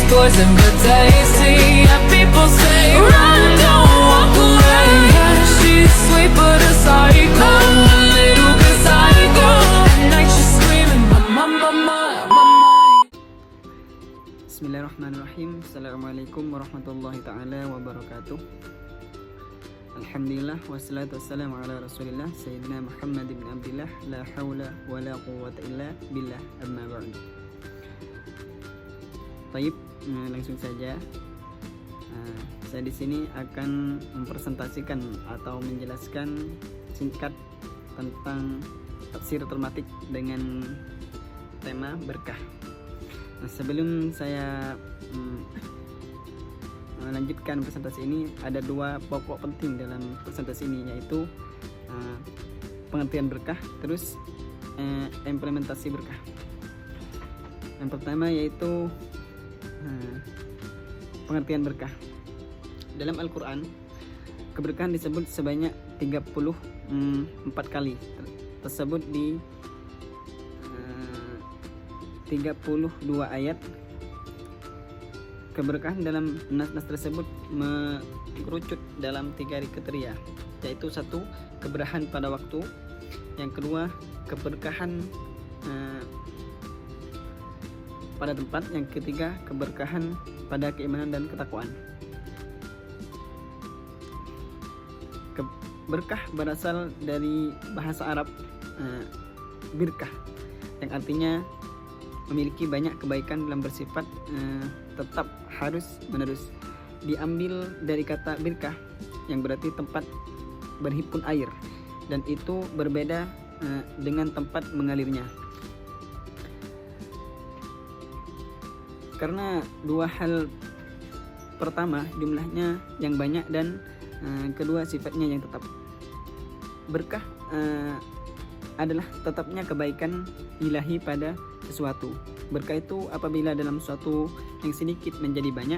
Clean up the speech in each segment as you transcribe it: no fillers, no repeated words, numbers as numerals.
poison but tasty. And people say run, don't walk away. She's sweet but a psycho, a little bit psycho. At night she's screaming mama, mama, mama. Bismillahirrahmanirrahim. Assalamualaikum warahmatullahi ta'ala wabarakatuh. Alhamdulillah wassalatu wassalamu ala rasulillah Sayyidina Muhammad bin Abdillah. La hawla wa la quwwata illa billah, amma ba'd. Baik, langsung saja. Saya di sini akan mempresentasikan atau menjelaskan singkat tentang tafsir otomatik dengan tema berkah. Nah, sebelum saya melanjutkan presentasi ini, ada dua pokok penting dalam presentasi ini, yaitu pengertian berkah, terus implementasi berkah. Yang pertama yaitu pengertian berkah. Dalam Al-Quran, keberkahan disebut sebanyak 34 kali, tersebut di 32 ayat. Keberkahan dalam nas-nas tersebut mengerucut dalam 3 kriteria, yaitu satu, keberkahan pada waktu; yang kedua, keberkahan pada tempat; yang ketiga, keberkahan pada keimanan dan ketakwaan. Berkah berasal dari bahasa Arab birkah, yang artinya memiliki banyak kebaikan dalam bersifat tetap harus menerus. Diambil dari kata birkah yang berarti tempat berhimpun air, dan itu berbeda dengan tempat mengalirnya. Karena dua hal, pertama jumlahnya yang banyak, dan kedua sifatnya yang tetap. Berkah adalah tetapnya kebaikan ilahi pada sesuatu. Berkah itu apabila dalam sesuatu yang sedikit menjadi banyak,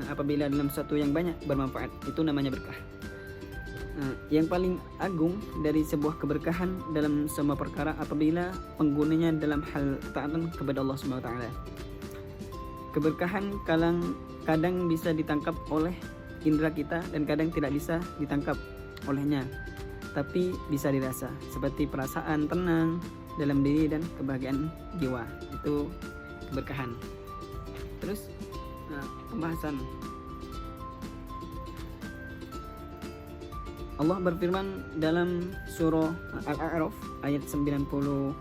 apabila dalam sesuatu yang banyak bermanfaat, itu namanya berkah. Yang paling agung dari sebuah keberkahan dalam semua perkara apabila penggunanya dalam hal ketaatan kepada Allah SWT. Keberkahan kadang bisa ditangkap oleh indera kita dan kadang tidak bisa ditangkap olehnya, tapi bisa dirasa, seperti perasaan tenang dalam diri dan kebahagiaan jiwa. Itu keberkahan. Terus pembahasan. Allah berfirman dalam surah Al-A'raf ayat 96,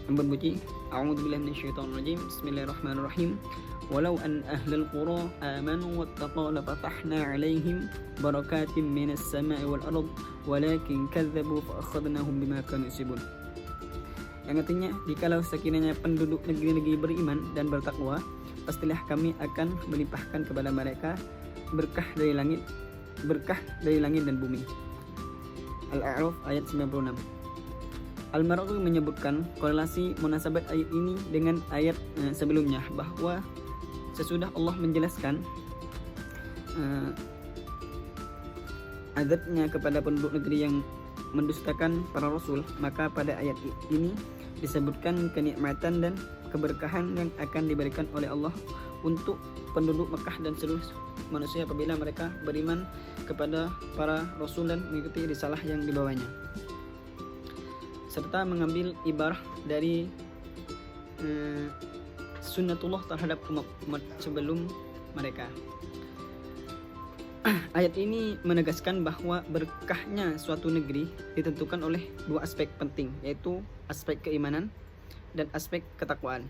yang berbunyi, A'udzubillahi minasyaitonir rajim. Bismillahirrahmanirrahim. Walau an ahlal qura amanu wattaqaw lafatahna 'alaihim barakatim minas sama'i wal ard walakin kadzdzabu fa akhadnahum bima kanu yaksibun. Yang artinya, jikalau sekiranya penduduk negeri-negeri beriman dan bertakwa, pastilah kami akan melimpahkan kepada mereka berkah dari langit dan bumi. Al-A'raf ayat 96. Al-Maraghi menyebutkan korelasi munasabat ayat ini dengan ayat sebelumnya, bahwa sesudah Allah menjelaskan azabnya kepada penduduk negeri yang mendustakan para rasul, maka pada ayat ini disebutkan kenikmatan dan keberkahan yang akan diberikan oleh Allah untuk penduduk Mekah dan seluruh manusia apabila mereka beriman kepada para rasul dan mengikuti risalah yang dibawanya, serta mengambil ibarah dari sunnatullah terhadap umat sebelum mereka. Ayat ini menegaskan bahwa berkahnya suatu negeri ditentukan oleh dua aspek penting, yaitu aspek keimanan dan aspek ketakwaan.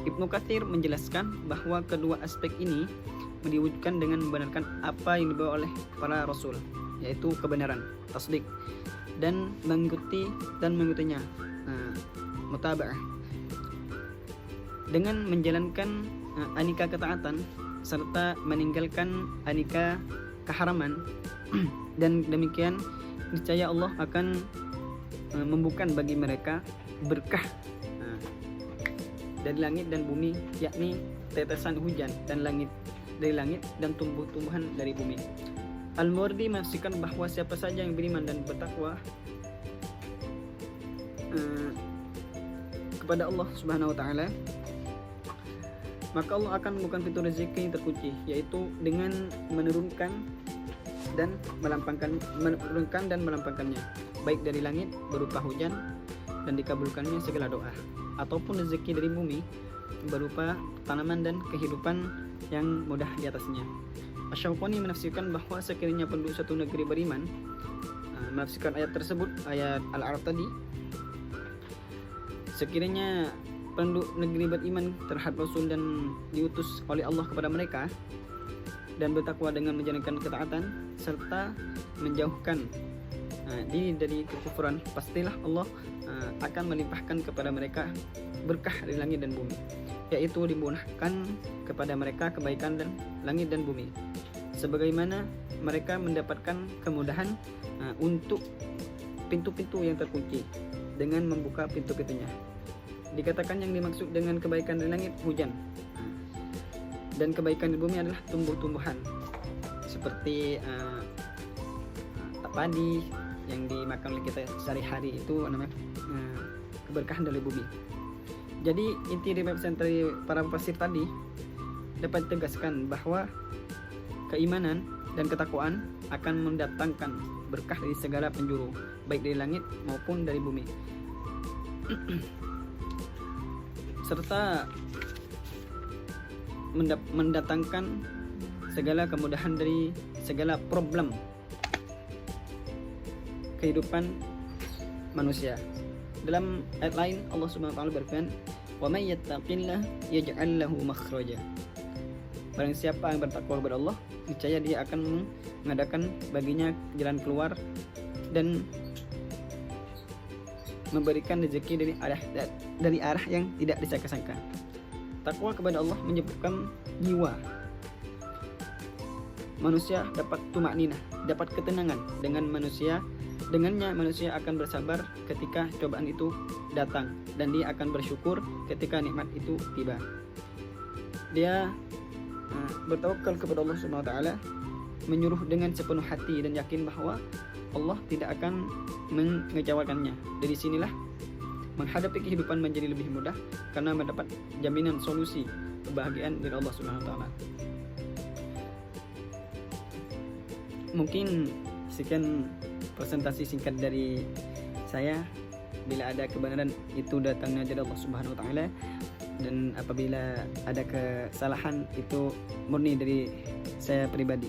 Ibnu Katsir menjelaskan bahwa kedua aspek ini diwujudkan dengan membenarkan apa yang dibawa oleh para rasul, yaitu kebenaran, tasdik, dan mengikutinya, mutaba'ah, dengan menjalankan anika ketaatan serta meninggalkan anika keharaman. Dan demikian niscaya Allah akan membuka bagi mereka berkah dari langit dan bumi, yakni tetesan hujan dari langit dan tumbuh-tumbuhan dari bumi. Al-Mawardi memastikan bahwa siapa saja yang beriman dan bertakwa kepada Allah Subhanahu wa taala, maka Allah akan membuka pintu rezeki yang terkunci, yaitu dengan menurunkan dan melampangkannya, baik dari langit berupa hujan dan dikabulkannya segala doa, ataupun rezeki dari bumi berupa tanaman dan kehidupan yang mudah di atasnya. Asy-Syaukani menafsirkan bahwa sekiranya penduduk suatu negeri beriman, menafsirkan ayat tersebut, ayat Al-A'raf tadi, sekiranya penduduk negeri beriman terhadap Rasul dan diutus oleh Allah kepada mereka dan bertakwa dengan menjalankan ketaatan serta menjauhkan diri dari kekufuran, pastilah Allah akan melimpahkan kepada mereka berkah dari langit dan bumi, yaitu dimudahkan kepada mereka kebaikan dan langit dan bumi, sebagaimana mereka mendapatkan kemudahan untuk pintu-pintu yang terkunci dengan membuka pintu-pintunya. Dikatakan yang dimaksud dengan kebaikan dari langit hujan, dan kebaikan di bumi adalah tumbuh-tumbuhan seperti padi yang dimakan oleh kita sehari-hari, itu namanya keberkahan dari bumi. Jadi inti dari pesan dari para mufassir tadi dapat ditegaskan bahwa keimanan dan ketakwaan akan mendatangkan berkah dari segala penjuru, baik dari langit maupun dari bumi, serta mendatangkan segala kemudahan dari segala problem kehidupan manusia. Dalam ayat lain Allah Subhanahu wa taala berfirman, "Wa may yattaqillah yaj'al lahu makhraja." Barang siapa yang bertakwa kepada Allah, niscaya dia akan mengadakan baginya jalan keluar dan memberikan rezeki dari arah yang tidak disangka-sangka. Takwa kepada Allah menyebabkan jiwa manusia dapat tumakninah, dapat ketenangan dengannya manusia akan bersabar ketika cobaan itu datang, dan dia akan bersyukur ketika nikmat itu tiba. Dia bertawakal kepada Allah Subhanahu wa taala, menyuruh dengan sepenuh hati dan yakin bahwa Allah tidak akan mengecewakannya. Dari sinilah menghadapi kehidupan menjadi lebih mudah karena mendapat jaminan solusi kebahagiaan dari Allah Subhanahu wa taala. Mungkin sekian presentasi singkat dari saya. Bila ada kebenaran itu datangnya dari Allah Subhanahu wa taala, dan apabila ada kesalahan itu murni dari saya pribadi.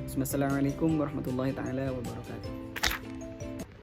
Assalamualaikum warahmatullahi taala wabarakatuh.